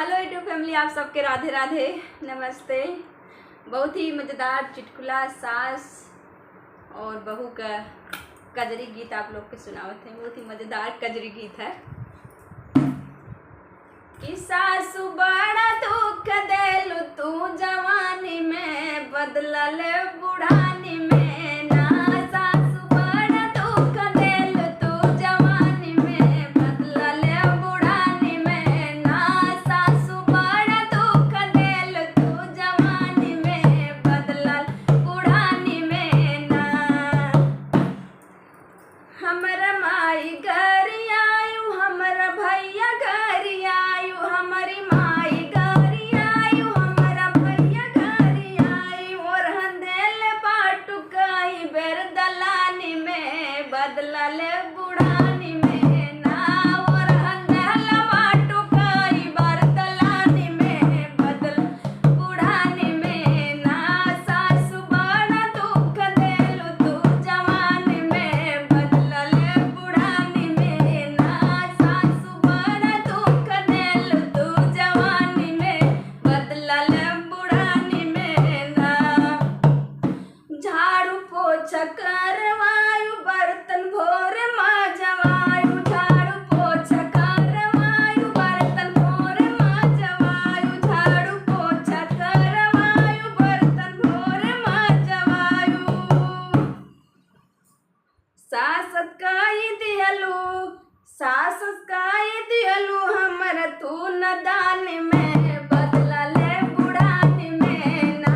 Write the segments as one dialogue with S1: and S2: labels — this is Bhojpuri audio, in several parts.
S1: हेलो यूट्यूब फैमिली, आप सबके राधे राधे नमस्ते। बहुत ही मज़ेदार चुटकुला सास और बहू का कजरी गीत आप लोग के सुनावत हैं। बहुत ही मज़ेदार कजरी गीत है कि सासु बड़ा दुख देलु तू जवानी में, बदला ले बुढ़ानी में। हमरा माई घरी आयु, हमरा भैया घरी आयु, हमारी माई घरी आयु, हमारा भैया घरी आयु। और हंदेल बाटू कई बेर दलानी में, बदला ले बुढ़ानी में ना। और हंदेल बाटू कई बार दलानी में, बदला बुढ़ानी में ना। सासु बड़ा दुख देलु तू जवानी में, बदला ले बुढ़ानी में ना। सासु बड़ा दुख देलु तू जवानी में, बदला ले बुढ़ानी में ना। झाड़ू पोछा करवायु, बर्तन भोर माजवायु, झाड़ू पोछा करवायु, बर्तन भोर माजवायु, झाड़ू पोछा करवायु, बर्तन भोर माजवायु। सासत काई दियलु, सासत काई दियलु, हमर तू नदानी में, बदला ले बुढ़ानी में ना।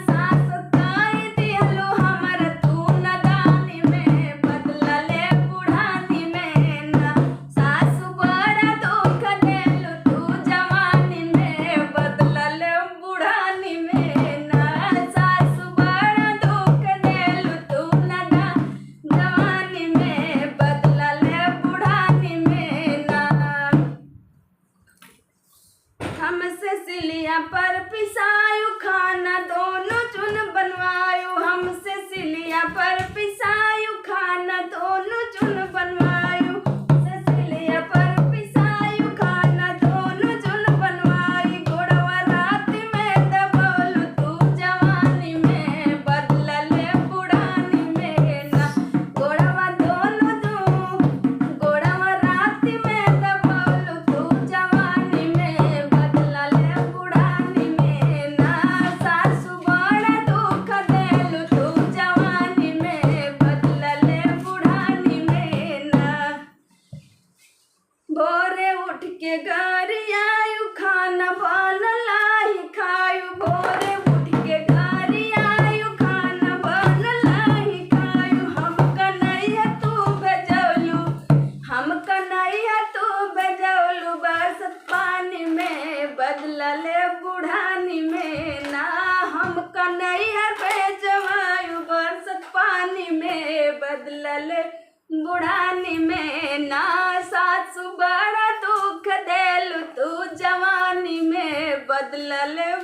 S1: सासत काई दियलु, हमर तू नदानी में, बदला ले बुढ़ानी में ना। सासु बड़ा दुख देलु तू जवानी में, बदला ले बुढ़ानी में ना। सासु बड़ा दुख देलु तू जवानी में, बदला ले बुढ़ानी में ना। हमसे सिलिया पर पिसायु, खाना दोनों चुन बनवायु, हमसे सिलिया पर पिसायु, खाना दोनों चुन बनवायु। हमसे सिलिया पर पिसायु, खाना दोनों चुन बनवायु। गोड़वा रात में दबोलु तू जवानी में, बदला ले बुढ़ानी में ना। गोड़वा दोनों गोड़वा रात में दबोलु तू जवानी में, बदला ले बुढ़ानी में ना। सासु बड़ा दुख देलु तू जवानी में, बदला ले बुढ़ानी में ना। भोरे उठ के घरी आयु, खाना बनला ही खायु, भोरे उठ के घरी आयु, खाना बनला ही खायु। हम कन्हैया तू भेजौलु, हम कन्हैया तू भेजौलु, बरसत पानी में, बदला ले बुढ़ानी में ना। हम कन्हैया भेजवायु, बरसत पानी में, बदला ले बुढ़ानी में ना। सासु बड़ा दुख देलु तू जवानी में, बदला ले